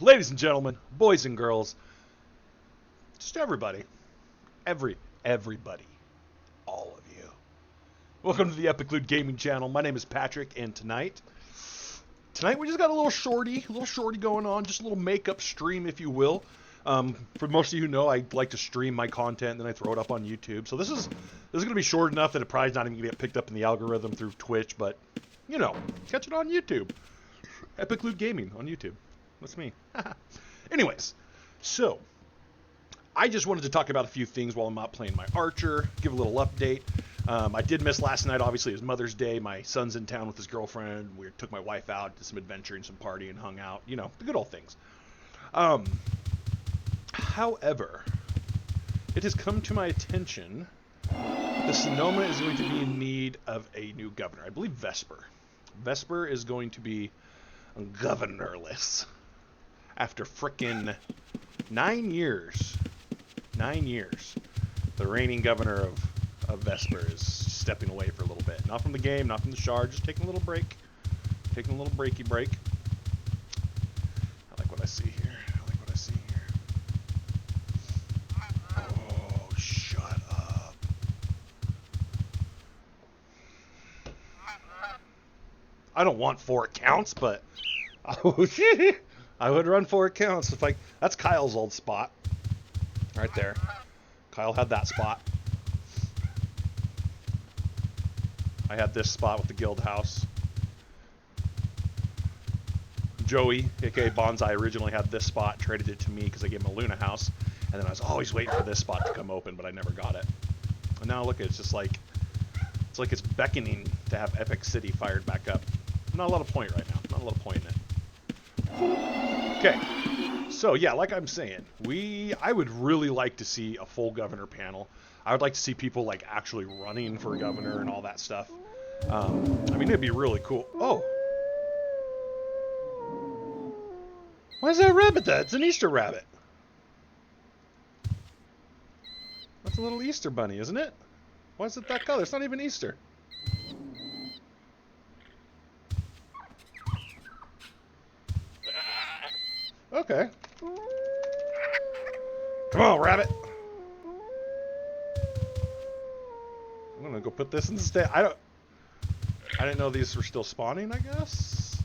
Ladies and gentlemen, boys and girls, just everybody, everybody, all of you. Welcome to the Epic Loot Gaming channel. My name is Patrick, and tonight we just got a little shorty going on, just a little makeup stream, if you will. For most of you who know, I like to stream my content and then I throw it up on YouTube. So this is going to be short enough that it probably not even going to get picked up in the algorithm through Twitch, but you know, catch it on YouTube. Epic Loot Gaming on YouTube. That's me. Anyways, so I just wanted to talk about a few things while I'm out playing my Archer, give a little update. I did miss last night, obviously. It was Mother's Day. My son's in town with his girlfriend. We took my wife out, did some adventuring, some partying, hung out, you know, the good old things. However, it has come to my attention that Sonoma is going to be in need of a new governor. I believe Vesper. Vesper is going to be governorless after frickin' 9 years. 9 years. The reigning governor of Vesper is stepping away for a little bit. Not from the game, not from the shard, just taking a little break. Taking a little breaky break. I like what I see here. Oh, shut up. I don't want 4 accounts, but I would run 4 accounts if that's Kyle's old spot. Right there. Kyle had that spot. I had this spot with the guild house. Joey, aka Bonsai, originally had this spot, traded it to me because I gave him a Luna house, and then I was always waiting for this spot to come open, but I never got it. And now look, it's just like it's beckoning to have Epic City fired back up. Not a lot of point right now. Not a lot of point in it. Okay. So yeah, like I'm saying, I would really like to see a full governor panel. I would like to see people like actually running for governor and all that stuff. I mean, it'd be really cool. Oh, why is that rabbit there? It's an Easter rabbit. That's a little Easter bunny, isn't it? Why is it that color? It's not even Easter. Okay. Come on, rabbit. I'm gonna go put this in the stand. I didn't know these were still spawning, I guess.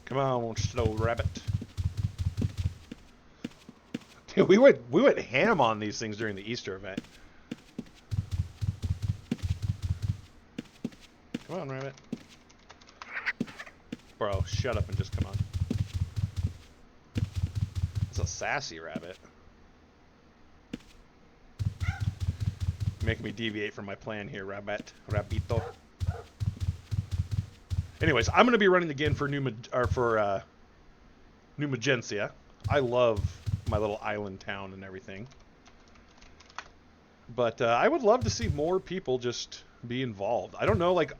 Come on, slow rabbit. Dude, we went ham on these things during the Easter event. Come on, rabbit. Bro, shut up and just come on. It's a sassy rabbit. Make me deviate from my plan here, Rabito. Anyways, I'm gonna be running again for New Magencia. I love my little island town and everything. But I would love to see more people just be involved. I don't know, like, I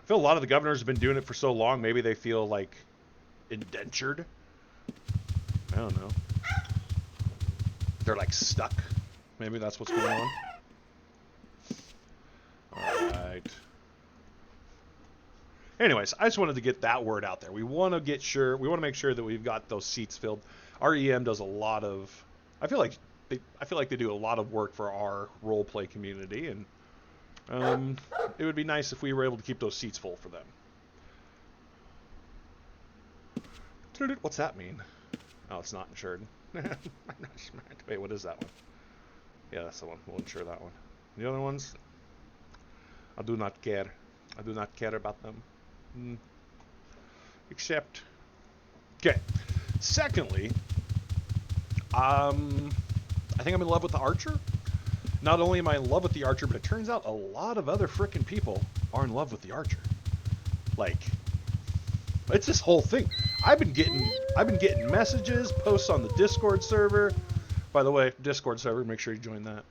feel a lot of the governors have been doing it for so long, maybe they feel like indentured. I don't know. They're like stuck. Maybe that's what's going on. Alright. Anyways, I just wanted to get that word out there. We want to make sure that we've got those seats filled. REM does a lot of, I feel like they do a lot of work for our roleplay community, and it would be nice if we were able to keep those seats full for them. What's that mean? Oh, it's not insured. Wait, what is that one? Yeah, that's the one. We'll insure that one. The other ones, I do not care. I do not care about them. Except, okay. Secondly, I think I'm in love with the Archer. Not only am I in love with the Archer, but it turns out a lot of other frickin' people are in love with the Archer. Like, it's this whole thing. I've been getting messages, posts on the Discord server. By the way, Discord server, make sure you join that.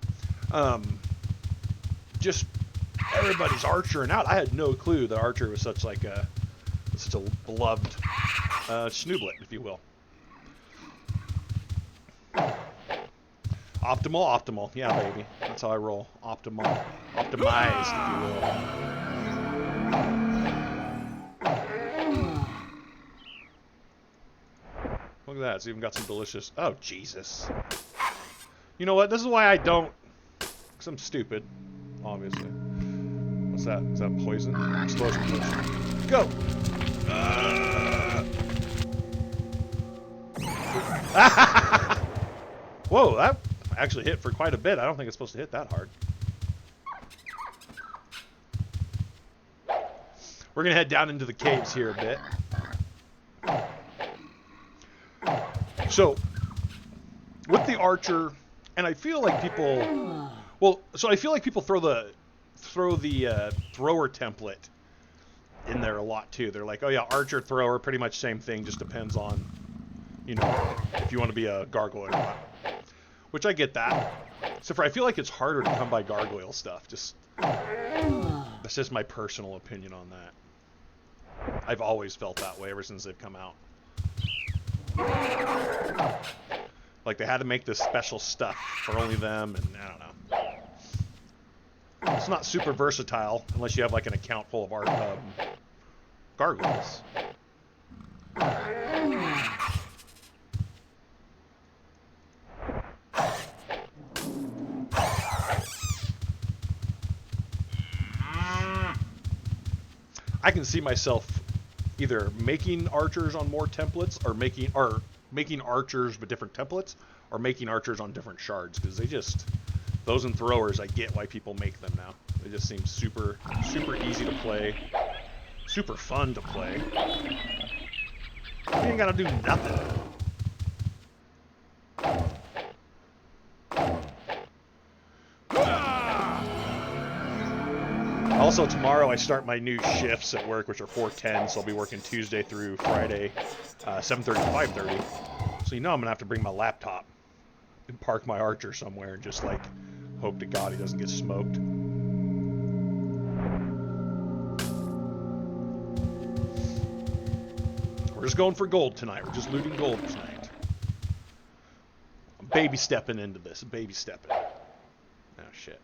Just everybody's Archering out. I had no clue that Archer was such a beloved snooblet, if you will. Optimal. Yeah, baby. That's how I roll. Optimized, if you will. Look at that. It's even got some delicious... Oh, Jesus. You know what? This is why I don't... Because I'm stupid, obviously. What's that? Is that poison? Explosion potion. Go! Whoa, that actually hit for quite a bit. I don't think it's supposed to hit that hard. We're going to head down into the caves here a bit. So, with the archer, and I feel like people... Well, so I feel like people throw the thrower template in there a lot too. They're like, oh yeah, archer, thrower, pretty much same thing, just depends on, you know, if you want to be a gargoyle or not. Which I get that. Except for I feel like it's harder to come by gargoyle stuff. That's just my personal opinion on that. I've always felt that way ever since they've come out. Like they had to make this special stuff for only them, and I don't know. It's not super versatile unless you have like an account full of gargoyles. I can see myself either making archers on more templates, or making archers with different templates, or making archers on different shards, because they just, those and throwers, I get why people make them now. They just seem super easy to play, super fun to play. You ain't gotta do nothing. Also, tomorrow I start my new shifts at work, which are 4:10, so I'll be working Tuesday through Friday, 7:30 to 5:30. So you know I'm going to have to bring my laptop and park my archer somewhere and just, like, hope to God he doesn't get smoked. We're just going for gold tonight. We're just looting gold tonight. I'm baby stepping into this. Baby stepping. Oh, shit.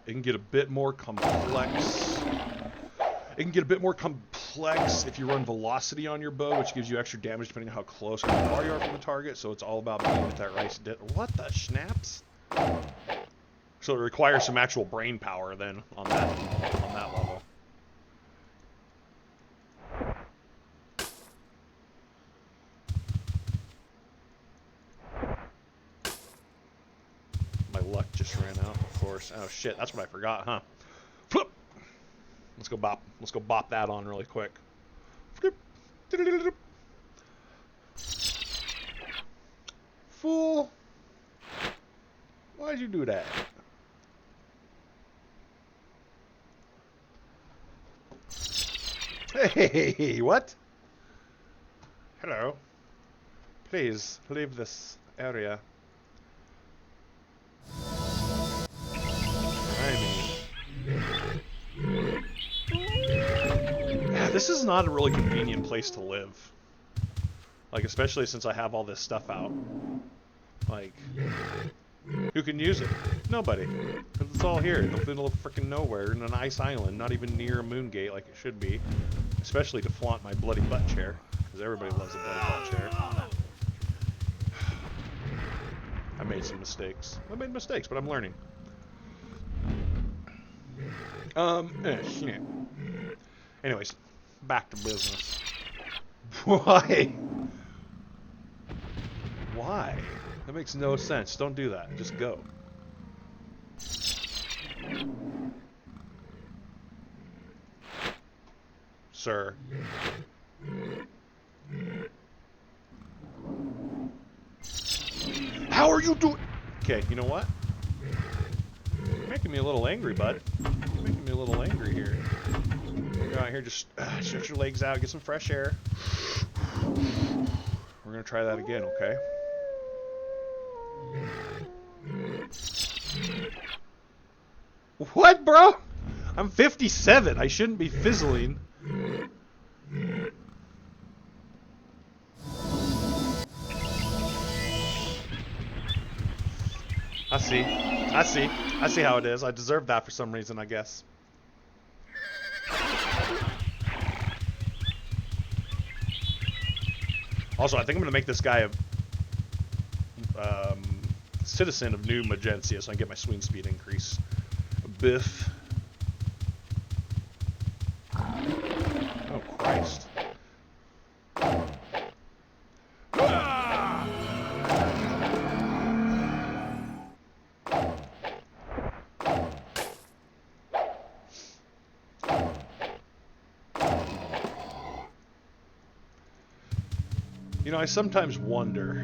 It can get a bit more complex. It can get a bit more complex if you run velocity on your bow, which gives you extra damage depending on how close or how far you are from the target. So it's all about being at that right. What the schnapps? So it requires some actual brain power then on that level. My luck just ran out, of course. Oh shit, that's what I forgot, huh? Flip. Let's go bop that on really quick. Fool. Why'd you do that? Hey, what? Hello. Please, leave this area. This is not a really convenient place to live. Like, especially since I have all this stuff out. Like, who can use it? Nobody. Because it's all here in the middle of freaking nowhere in an ice island, not even near a moon gate like it should be. Especially to flaunt my bloody butt chair. Because everybody loves a bloody butt chair. I made some mistakes. I made mistakes, but I'm learning. Shit. Anyways, back to business. Why? Why? That makes no sense. Don't do that. Just go. Sir. How are you doing? Okay, you know what? You're making me a little angry, bud. You're making me a little angry here. You're out here, just stretch your legs out, get some fresh air. We're gonna try that again, okay? What, bro? I'm 57. I shouldn't be fizzling. I see. I see. I see how it is. I deserve that for some reason, I guess. Also, I think I'm going to make this guy a citizen of New Magencia so I can get my swing speed increase. Biff. Oh, Christ. You know, I sometimes wonder,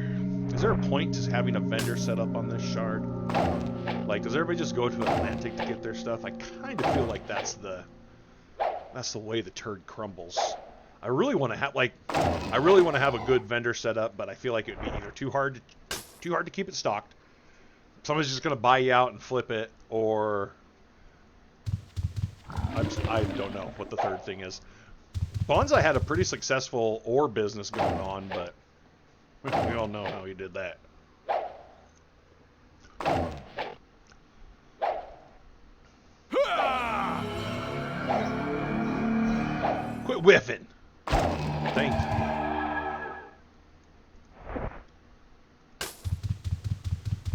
is there a point to having a vendor set up on this shard? Like, does everybody just go to Atlantic to get their stuff? I kind of feel like that's the way the turd crumbles. I really want to have a good vendor set up, but I feel like it would be either too hard to keep it stocked. Somebody's just gonna buy you out and flip it, or I don't know what the third thing is. Bonsai had a pretty successful ore business going on, but we all know how he did that. Quit whiffing. Thank you.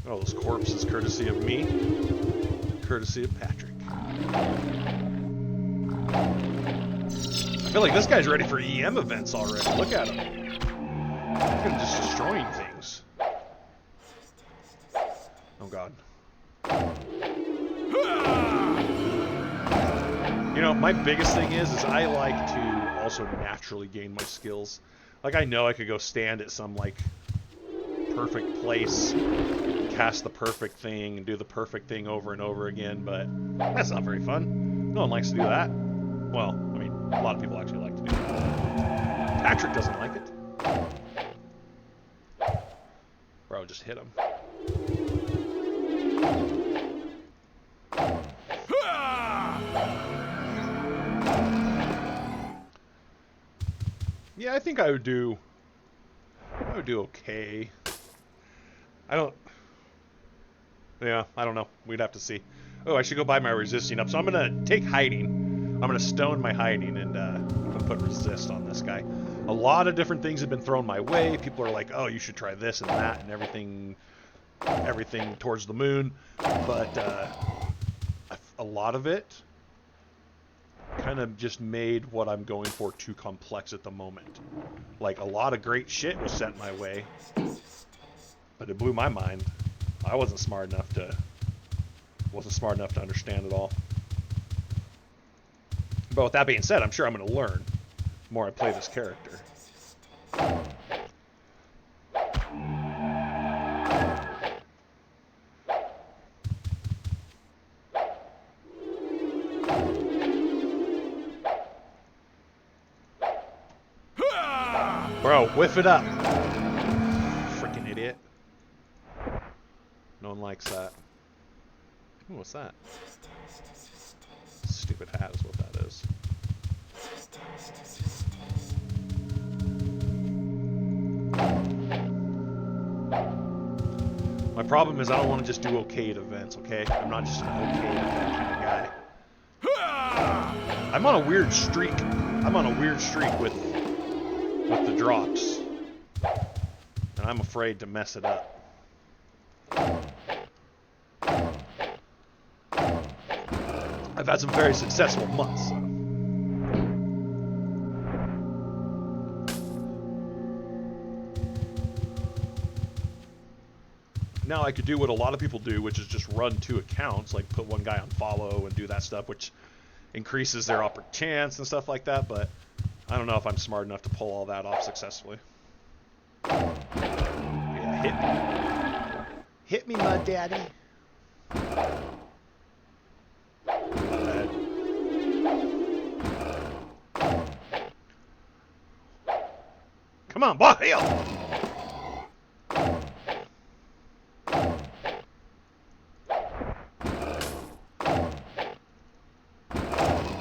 Oh, those corpses, courtesy of me, courtesy of Patrick. I feel like this guy's ready for EM events already. Look at him. Look at him just destroying things. Oh, God. You know, my biggest thing is I like to also naturally gain my skills. Like, I know I could go stand at some, like, perfect place, cast the perfect thing, and do the perfect thing over and over again, but that's not very fun. No one likes to do that. Well, I mean, a lot of people actually like to do that. Patrick doesn't like it. Bro, just hit him. Yeah, I think I would do okay. I don't know. We'd have to see. Oh, I should go buy my resisting up. So I'm going to take hiding. I'm going to stone my hiding and I'm going to put resist on this guy. A lot of different things have been thrown my way. People are like, oh, you should try this and that and everything towards the moon. But a lot of it kind of just made what I'm going for too complex at the moment. Like, a lot of great shit was sent my way, but it blew my mind. I wasn't smart enough to understand it all. But with that being said, I'm sure I'm going to learn the more I play this character. Bro, whiff it up. Freaking idiot. No one likes that. Ooh, what's that? Stupid hat is what that is. My problem is I don't want to just do okay at events, okay? I'm not just an okay at event kind of guy. I'm on a weird streak. With the drops. And I'm afraid to mess it up. I've had some very successful months. So. Now I could do what a lot of people do, which is just run 2 accounts, like put one guy on follow and do that stuff, which increases their upper chance and stuff like that, but I don't know if I'm smart enough to pull all that off successfully. Yeah, hit me. Hit me, my daddy. Come on, boy!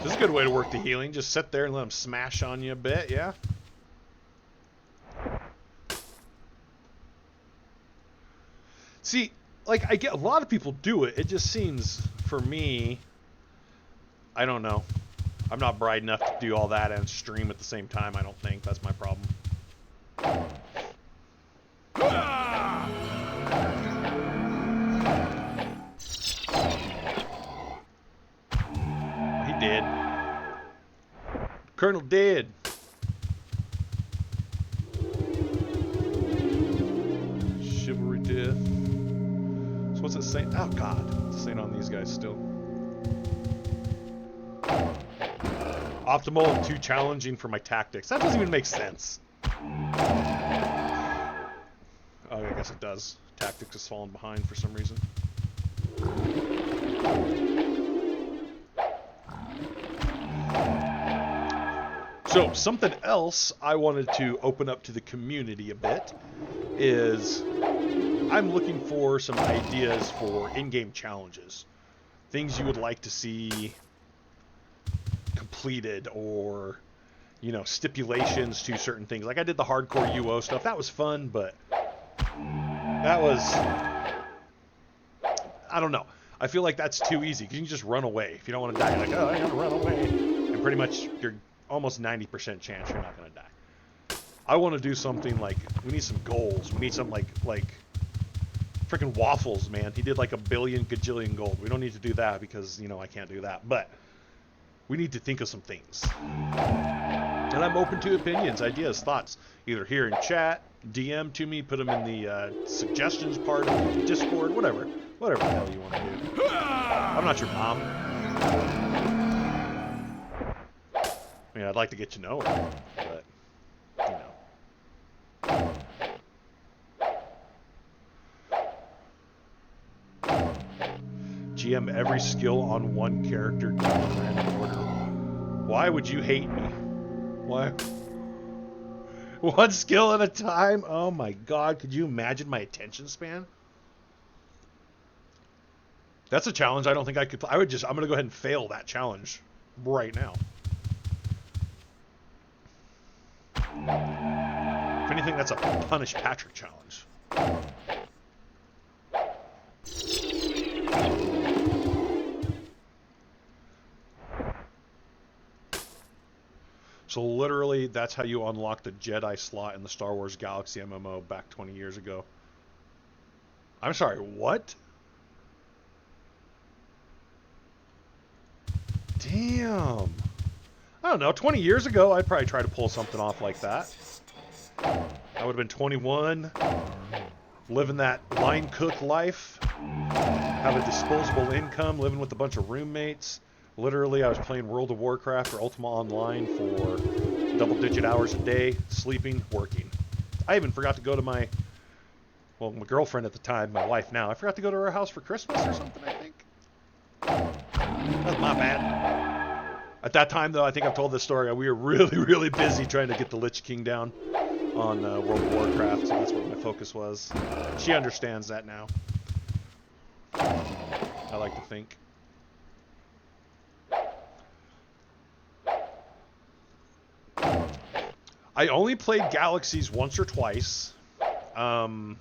This is a good way to work the healing. Just sit there and let them smash on you a bit, yeah? See, like, I get a lot of people do it. It just seems, for me, I don't know. I'm not bright enough to do all that and stream at the same time, I don't think. That's my problem. He did. Colonel dead. Chivalry death. So what's it saying? Oh god, it's saying on these guys still. Optimal and too challenging for my tactics. That doesn't even make sense. Oh, I guess it does. Tactics has fallen behind for some reason. So, something else I wanted to open up to the community a bit is I'm looking for some ideas for in-game challenges. Things you would like to see completed, or, you know, stipulations to certain things. Like I did the hardcore UO stuff. That was fun, but that was, I don't know. I feel like that's too easy because you can just run away. If you don't want to die, you're like, oh, I'm going to run away. And pretty much you're almost 90% chance you're not going to die. I want to do something like, we need some goals. We need some like freaking Waffles, man. He did like 1 billion gajillion gold. We don't need to do that because, you know, I can't do that. But we need to think of some things. And I'm open to opinions, ideas, thoughts. Either here in chat, DM to me, put them in the suggestions part of the Discord, whatever. Whatever the hell you want to do. I'm not your mom. I mean, I'd like to get to know her, but, you know. GM every skill on one character done in random order. Why would you hate me? Why? One skill at a time? Oh my god, could you imagine my attention span? That's a challenge I don't think I could. I'm going to go ahead and fail that challenge right now. If anything, that's a Punish Patrick challenge. So literally, that's how you unlock the Jedi slot in the Star Wars Galaxy MMO back 20 years ago. I'm sorry, what? Damn. I don't know, 20 years ago, I'd probably try to pull something off like that. I would have been 21, living that line cook life, have a disposable income, living with a bunch of roommates. Literally, I was playing World of Warcraft or Ultima Online for double-digit hours a day, sleeping, working. I even forgot to go to my girlfriend at the time, my wife now. I forgot to go to her house for Christmas or something, I think. That's my bad. At that time, though, I think I've told this story. We were really, really busy trying to get the Lich King down on World of Warcraft, so that's what my focus was. She understands that now. I like to think. I only played Galaxies once or twice. Shoot,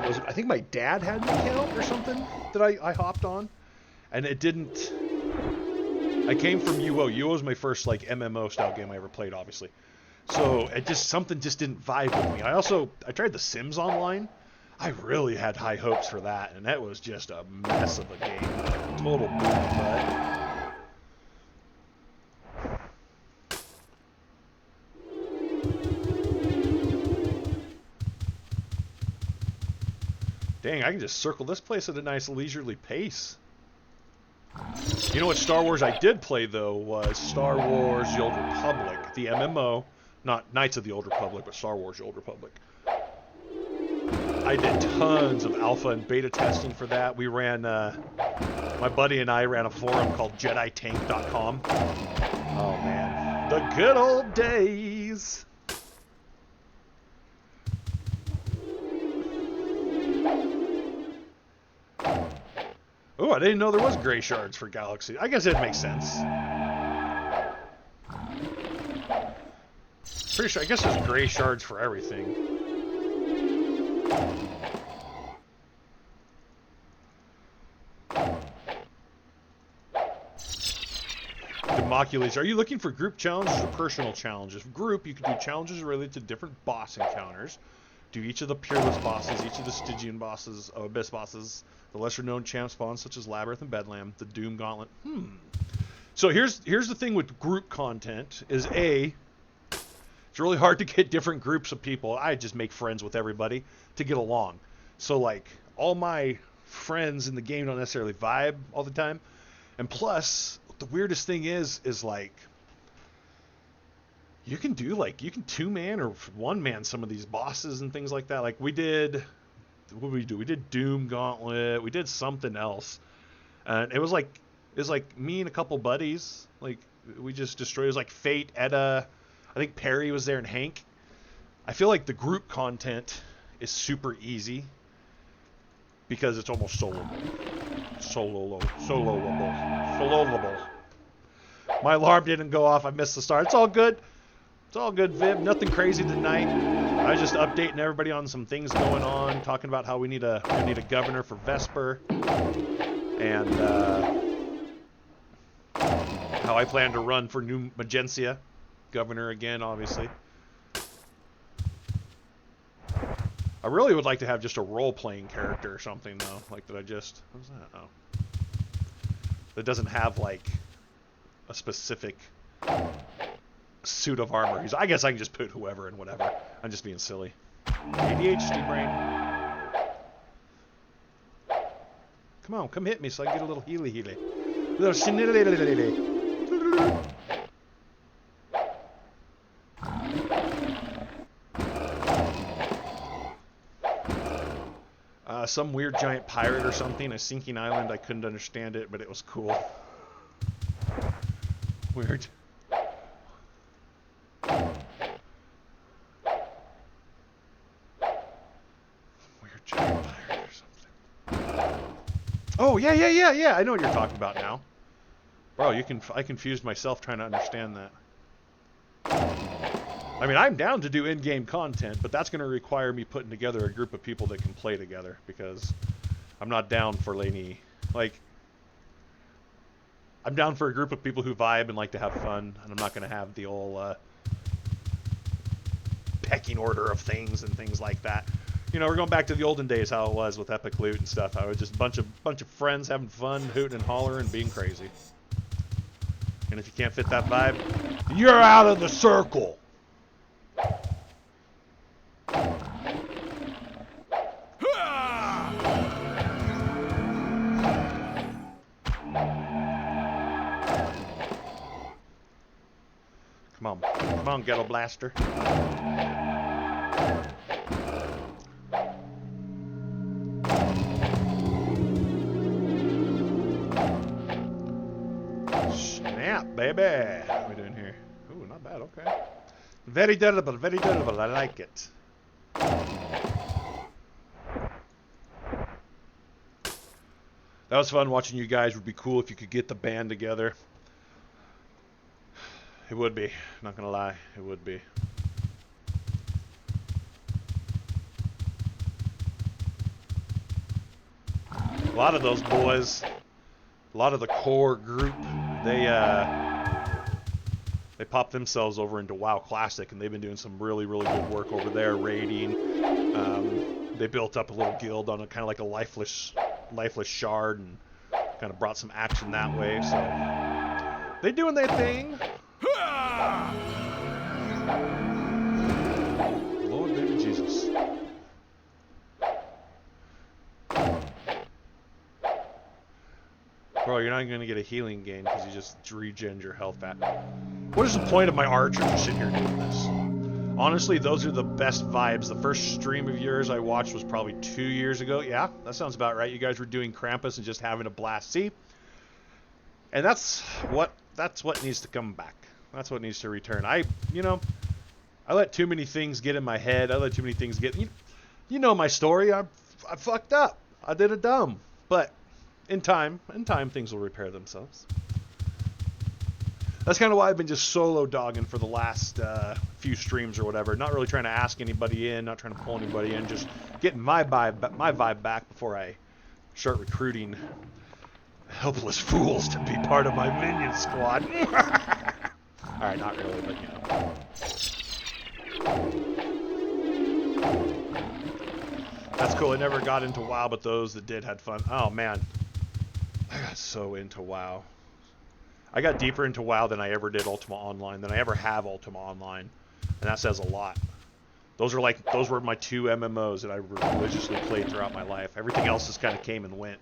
I think my dad had an account or something that I hopped on. And it didn't... I came from UO. UO was my first, like, MMO style game I ever played, obviously. So, something just didn't vibe with me. I tried The Sims Online. I really had high hopes for that, and that was just a mess of a game. Total boot butt. Dang, I can just circle this place at a nice leisurely pace. You know what Star Wars I did play, though, was Star Wars The Old Republic. The MMO. Not Knights of the Old Republic, but Star Wars The Old Republic. I did tons of alpha and beta testing for that. We ran, my buddy and I ran a forum called JediTank.com. Oh, man. The good old days. Oh, I didn't know there was gray shards for Galaxy. I guess it makes sense. Pretty sure, I guess there's gray shards for everything. Democulus, are you looking for group challenges or personal challenges? Group, you can do challenges related to different boss encounters. Do each of the Peerless bosses, each of the Stygian bosses, Abyss bosses, the lesser-known champ spawns such as Labyrinth and Bedlam, the Doom Gauntlet. So here's the thing with group content is it's really hard to get different groups of people. I just make friends with everybody to get along. So like all my friends in the game don't necessarily vibe all the time. And plus, the weirdest thing is like you can two-man or one-man some of these bosses and things like that. Like what did we do? We did Doom Gauntlet. We did something else. And it was like me and a couple buddies. Like we just destroyed. It was like Fate, Edda. I think Perry was there and Hank. I feel like the group content is super easy because it's almost soloable. Soloable. My alarm didn't go off. I missed the start. It's all good. It's all good, Viv. Nothing crazy tonight. I was just updating everybody on some things going on, talking about how we need a governor for Vesper, and how I plan to run for New Magencia governor again, obviously. I really would like to have just a role-playing character or something, though. Like that what was that? Oh. That doesn't have, like, a specific suit of armor. I guess I can just put whoever and whatever. I'm just being silly. ADHD brain. Come on, come hit me so I can get a little healy. Little shenilly. Some weird giant pirate or something, a sinking island. I couldn't understand it, but it was cool. Weird. Weird giant pirate or something. Oh, yeah. I know what you're talking about now. Bro, I confused myself trying to understand that. I mean, I'm down to do in-game content, but that's going to require me putting together a group of people that can play together, because I'm not down for laney. Like, I'm down for a group of people who vibe and like to have fun, and I'm not going to have the old pecking order of things and things like that. You know, we're going back to the olden days, how it was with Epic Loot and stuff. I was just a bunch of friends having fun, hooting and hollering, and being crazy. And if you can't fit that vibe, you're out of the circle. Come on, Ghetto Blaster. Snap, baby. What are we doing here? Ooh, not bad, okay. Very durable, I like it. That was fun watching you guys. Would be cool if you could get the band together. It would be, not gonna lie, it would be. A lot of those boys, a lot of the core group, they popped themselves over into WoW Classic, and they've been doing some really good work over there, raiding. They built up a little guild on a kind of like a lifeless shard, and kind of brought some action that way. So they doing their thing. Lord baby Jesus. Bro, you're not going to get a healing gain because you just regen your health back. What is the point of my archer just sitting here doing this? Honestly, those are the best vibes. The first stream of yours I watched was probably 2 years ago. Yeah, that sounds about right. You guys were doing Krampus and just having a blast. See? And that's what needs to come back. That's what needs to return. I let too many things get in my head. I let too many things get... You know my story. I fucked up. I did it dumb. But in time, things will repair themselves. That's kind of why I've been just solo dogging for the last few streams or whatever. Not really trying to ask anybody in, not trying to pull anybody in, just getting my vibe back before I start recruiting helpless fools to be part of my minion squad. Alright, not really, but you know. That's cool. I never got into WoW, but those that did had fun. Oh man, I got so into WoW. I got deeper into WoW than I ever did Ultima Online, than I ever have Ultima Online, and that says a lot. Those were my two MMOs that I religiously played throughout my life. Everything else just kind of came and went.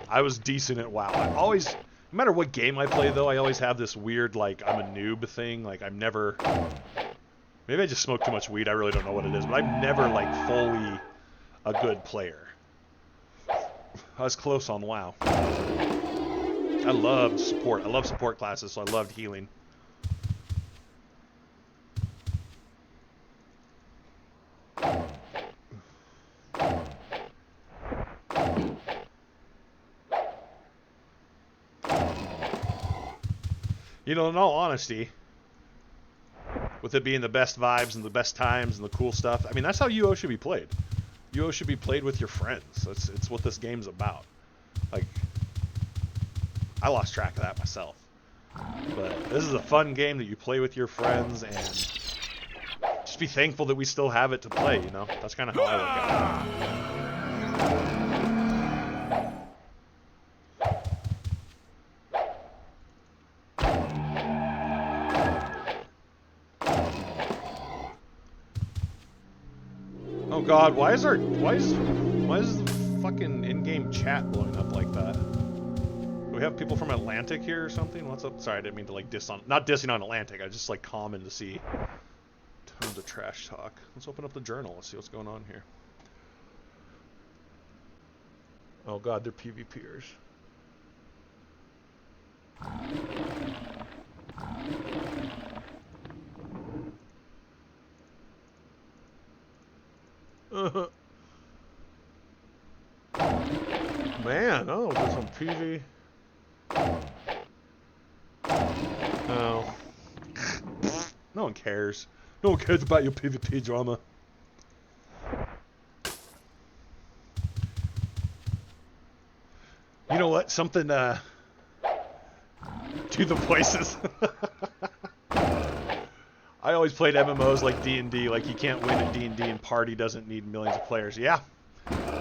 I was decent at WoW. I always, no matter what game I play though, I always have this weird like I'm a noob thing. Like I'm never. Maybe I just smoke too much weed. I really don't know what it is, but I'm never like fully a good player. I was close on WoW. I loved support. I love support classes, so I loved healing. You know, in all honesty, with it being the best vibes and the best times and the cool stuff, I mean, that's how UO should be played. UO should be played with your friends. It's what this game's about. Like, I lost track of that myself. But this is a fun game that you play with your friends, and just be thankful that we still have it to play, you know? That's kind of how I look at it. Oh god, why is the fucking in-game chat blowing up like that? Do we have people from Atlantic here or something? What's up? Sorry, I didn't mean to like not dissing on Atlantic. I just like common to see tons of trash talk. Let's open up the journal. Let's see what's going on here. Oh god, they're PvPers. Man, oh, there's some PV. Oh. No one cares. No one cares about your PvP drama. You know what? Something, do the voices. I always played MMOs like D&D, like you can't win at D&D and party doesn't need millions of players. Yeah.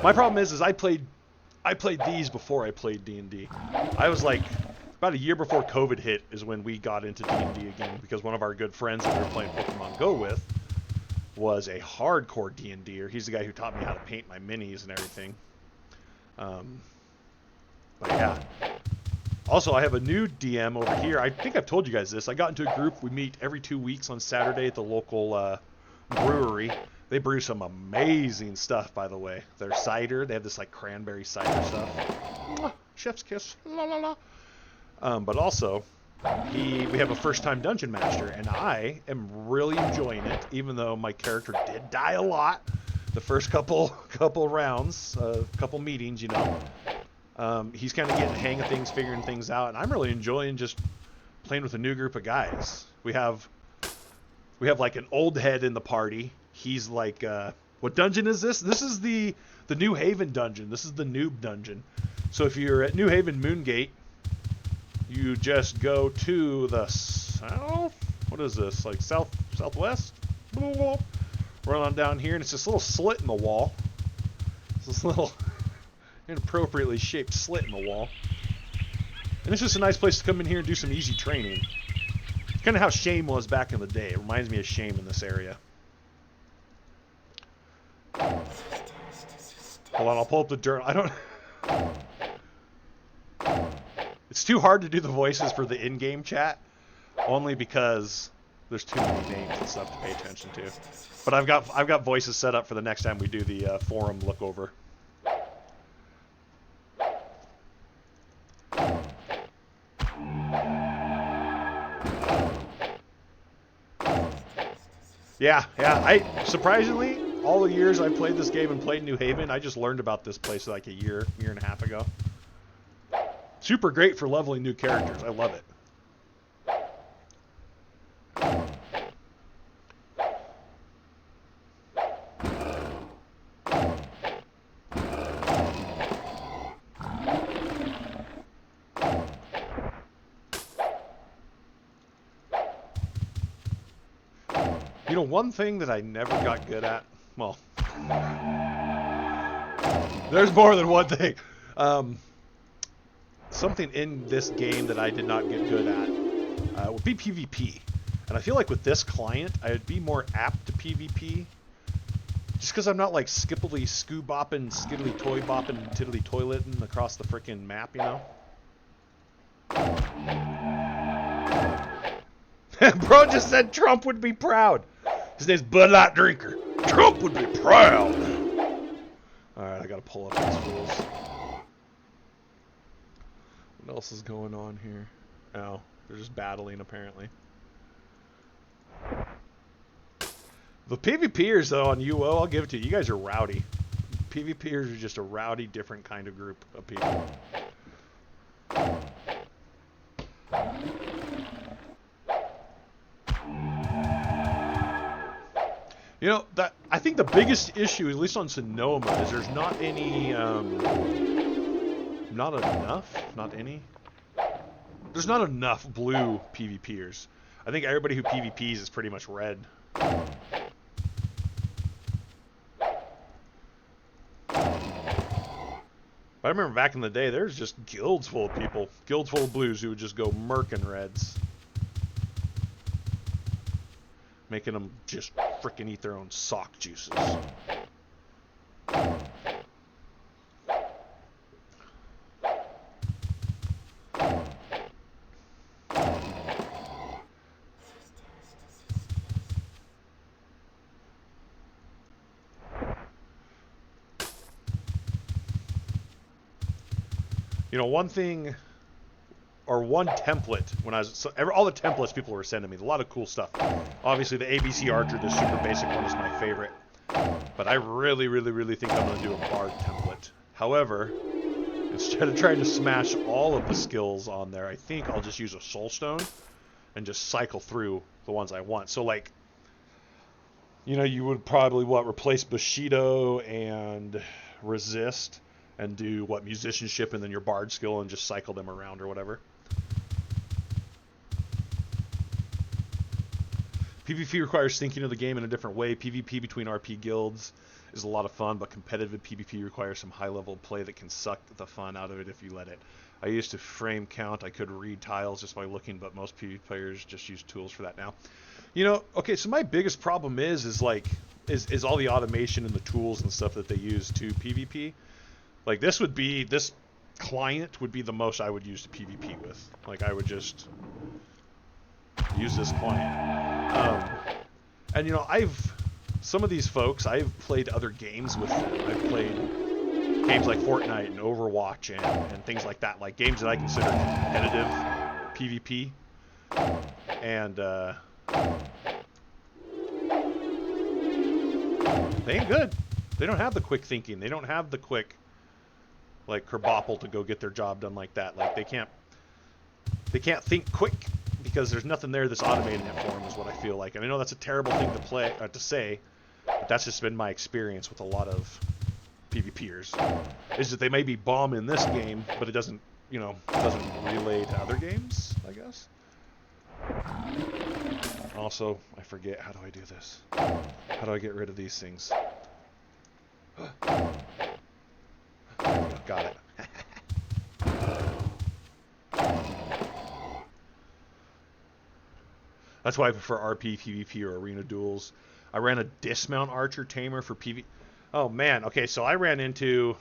My problem is I played these before I played D&D. I was like, about a year before COVID hit is when we got into D&D again, because one of our good friends that we were playing Pokemon Go with was a hardcore D&Der. He's the guy who taught me how to paint my minis and everything. But yeah. Also, I have a new DM over here. I think I've told you guys this. I got into a group. We meet every 2 weeks on Saturday at the local brewery. They brew some amazing stuff, by the way. Their cider, they have this like cranberry cider stuff. Mwah, chef's kiss. La la la. But also, we have a first-time dungeon master, and I am really enjoying it, even though my character did die a lot the first couple rounds, couple meetings, you know. He's kind of getting the hang of things, figuring things out, and I'm really enjoying just playing with a new group of guys. We have like an old head in the party. He's like, what dungeon is this? This is the New Haven dungeon. This is the noob dungeon. So if you're at New Haven Moongate, you just go to the south. What is this? Like southwest? Run on down here, and it's this little slit in the wall. It's this little inappropriately shaped slit in the wall. And it's just a nice place to come in here and do some easy training. It's kind of how Shame was back in the day. It reminds me of Shame in this area. Hold on, I'll pull up the journal. I don't... It's too hard to do the voices for the in-game chat, only because there's too many names and stuff to pay attention to. But I've got voices set up for the next time we do the forum look over. Yeah, I surprisingly all the years I played this game and played New Haven, I just learned about this place like a year and a half ago. Super great for leveling new characters. I love it. You know, one thing that I never got good at, well, there's more than one thing. Something in this game that I did not get good at would be PvP. And I feel like with this client, I would be more apt to PvP. Just because I'm not like skippily skoo-bopping, skiddly toy-bopping, tiddly toileting across the frickin' map, you know? Bro just said Trump would be proud. His name's Bud Light Drinker. Trump would be proud. Alright, I gotta pull up these fools. What else is going on here? Oh, they're just battling apparently. The PvPers though on UO, I'll give it to you. You guys are rowdy. PvPers are just a rowdy, different kind of group of people. You know, that I think the biggest issue, at least on Sonoma, is there's not any, there's not enough blue PvPers. I think everybody who PvPs is pretty much red. I remember back in the day, there's just guilds full of people, guilds full of blues who would just go murking reds. Making them just frickin' eat their own sock juices. You know, one thing, or one template, when I was, so all the templates people were sending me, a lot of cool stuff. Obviously the ABC Archer, the super basic one, is my favorite. But I really think I'm going to do a Bard template. However, instead of trying to smash all of the skills on there, I think I'll just use a Soulstone and just cycle through the ones I want. So like, you know, you would probably, replace Bushido and Resist and do, musicianship and then your Bard skill and just cycle them around or whatever. PvP requires thinking of the game in a different way. PvP between RP guilds is a lot of fun, but competitive PvP requires some high-level play that can suck the fun out of it if you let it. I used to frame count. I could read tiles just by looking, but most PvP players just use tools for that now. You know, okay, so my biggest problem is all the automation and the tools and stuff that they use to PvP. Like, this client would be the most I would use to PvP with. Like, I would just use this client. And, you know, some of these folks, I've played other games with them. I've played games like Fortnite and Overwatch and things like that. Like, games that I consider competitive PvP. And, they ain't good. They don't have the quick thinking. They don't have the quick, like, kerbopple to go get their job done like that. Like, they can't think quick because there's nothing there that's automating it for them, is what I feel like. And I know that's a terrible thing to say, but that's just been my experience with a lot of PvPers. Is that they may be bomb in this game, but it doesn't relay to other games, I guess. Also, I forget, how do I do this? How do I get rid of these things? Got it. That's why I prefer RP, PvP, or arena duels. I ran a dismount archer tamer for PvP. Oh man, okay, so I ran into...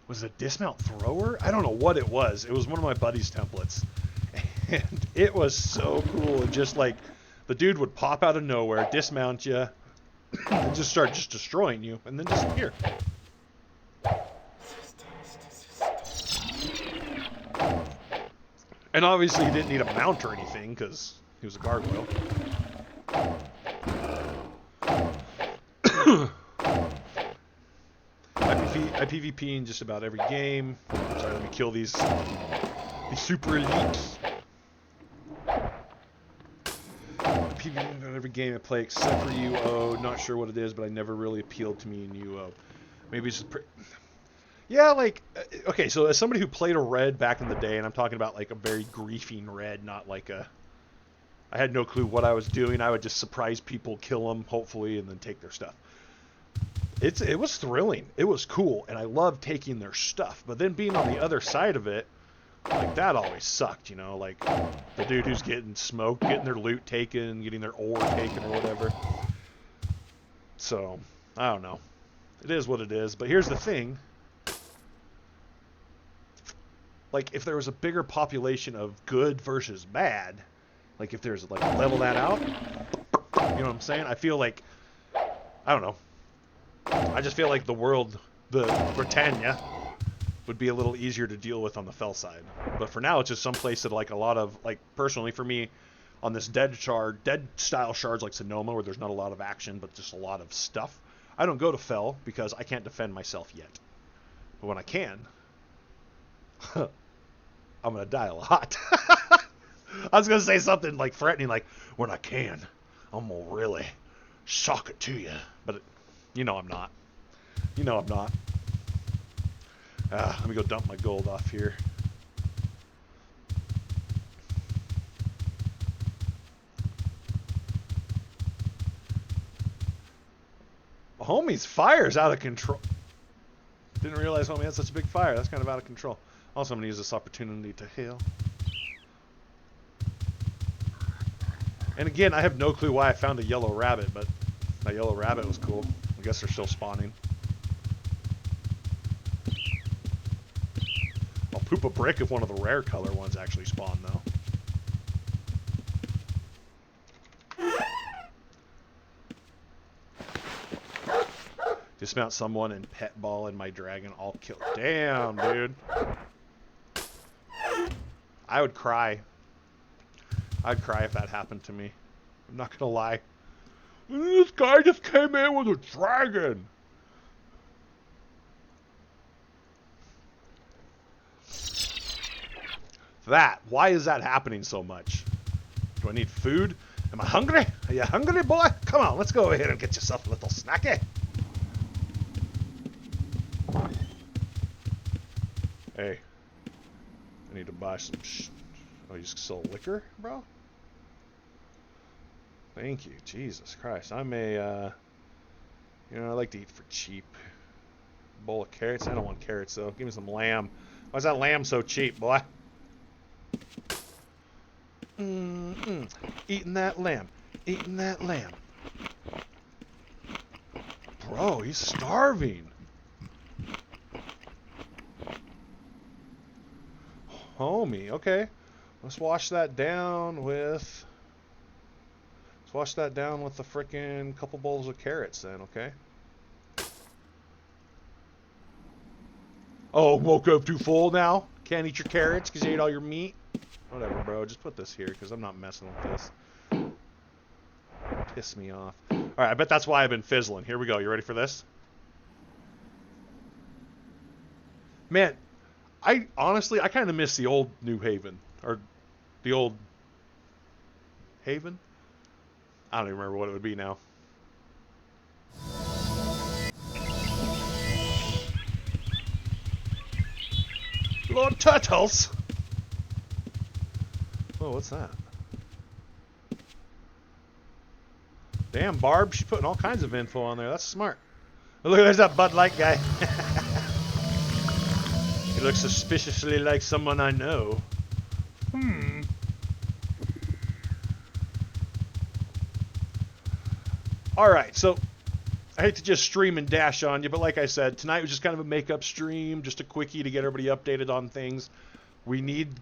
Was it a dismount thrower? I don't know what it was. It was one of my buddy's templates. And it was so cool. And just like, the dude would pop out of nowhere, dismount you, and just start destroying you, and then disappear. And obviously he didn't need a mount or anything, because he was a gargoyle. I PvP in just about every game. Sorry, let me kill these super elites. PvP in every game I play except for UO. Not sure what it is, but I never really appealed to me in UO. Maybe it's just yeah, like, okay, so as somebody who played a red back in the day, and I'm talking about like a very griefing red, not like a... I had no clue what I was doing. I would just surprise people, kill them, hopefully, and then take their stuff. It was thrilling. It was cool, and I loved taking their stuff. But then being on the other side of it, like, that always sucked, you know? Like, the dude who's getting smoked, getting their loot taken, getting their ore taken or whatever. So, I don't know. It is what it is. But here's the thing. Like, if there was a bigger population of good versus bad, like if there's, like, level that out, you know what I'm saying? I feel like, I don't know. I just feel like the world, the Britannia, would be a little easier to deal with on the fell side. But for now, it's just some place that, like, a lot of, like, personally for me, on this dead style shards like Sonoma, where there's not a lot of action, but just a lot of stuff, I don't go to fell because I can't defend myself yet. But when I can, I'm going to die a lot. I was going to say something like threatening, like, when I can, I'm going to really shock it to you. But, you know I'm not. You know I'm not. Let me go dump my gold off here. Homie's fire's out of control. Didn't realize homie had such a big fire. That's kind of out of control. Also, I'm going to use this opportunity to heal. And again, I have no clue why I found a yellow rabbit, but that yellow rabbit was cool. I guess they're still spawning. I'll poop a brick if one of the rare color ones actually spawn, though. Dismount someone and pet ball in my dragon. I'll kill. Damn, dude. I would cry. I'd cry if that happened to me. I'm not gonna lie. This guy just came in with a dragon. That. Why is that happening so much? Do I need food? Am I hungry? Are you hungry, boy? Come on, let's go over here and get yourself a little snacky. Hey. I need to buy some oh, you just sell liquor, bro? Thank you. Jesus Christ. I'm a, you know, I like to eat for cheap. Bowl of carrots. I don't want carrots, though. Give me some lamb. Why's that lamb so cheap, boy? Eating that lamb. Eating that lamb. Bro, he's starving. Homie, okay. Let's wash that down with... Let's wash that down with the frickin' couple bowls of carrots then, okay? Oh, woke up too full now? Can't eat your carrots because you ate all your meat? Whatever, bro. Just put this here because I'm not messing with this. Piss me off. Alright, I bet that's why I've been fizzling. Here we go. You ready for this? Man, I honestly kind of miss the old New Haven. Or the old Haven? I don't even remember what it would be now. Lord Turtles! Oh, what's that? Damn, Barb, she's putting all kinds of info on there. That's smart. Oh, look, there's that Bud Light guy. He looks suspiciously like someone I know. Alright, so I hate to just stream and dash on you, but like I said, tonight was just kind of a makeup stream, just a quickie to get everybody updated on things. We need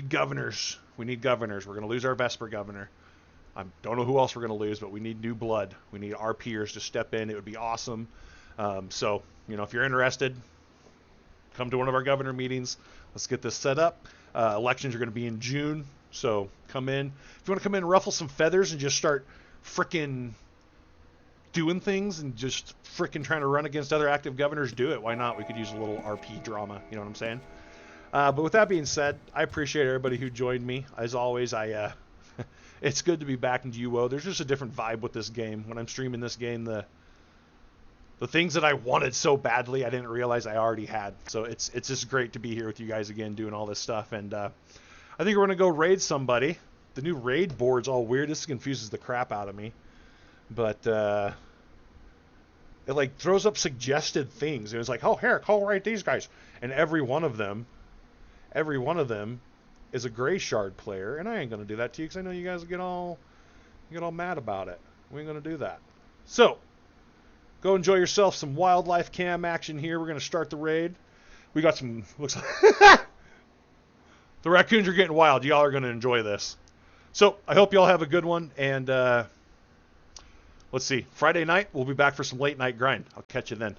governors. We need governors. We're going to lose our Vesper governor. I don't know who else we're going to lose, but we need new blood. We need our peers to step in. It would be awesome. So, you know, if you're interested, come to one of our governor meetings. Let's get this set up. Elections are going to be in June, so come in. If you want to come in and ruffle some feathers and just start frickin' doing things and just freaking trying to run against other active governors, do it. Why not? We could use a little RP drama. You know what I'm saying? But with that being said, I appreciate everybody who joined me. As always, it's good to be back in UO. There's just a different vibe with this game. When I'm streaming this game, the things that I wanted so badly, I didn't realize I already had. So it's just great to be here with you guys again, doing all this stuff. And I think we're gonna go raid somebody. The new raid board's all weird. This confuses the crap out of me. But it like throws up suggested things. It was like, oh, here, call raid these guys, and every one of them is a Gray Shard player, and I ain't gonna do that to you because I know you guys will get all mad about it. We ain't gonna do that. So go enjoy yourself some wildlife cam action here. We're gonna start the raid. We got some, looks like the raccoons are getting wild. Y'all are gonna enjoy this. So I hope y'all have a good one, and let's see. Friday night we'll be back for some late night grind. I'll catch you then.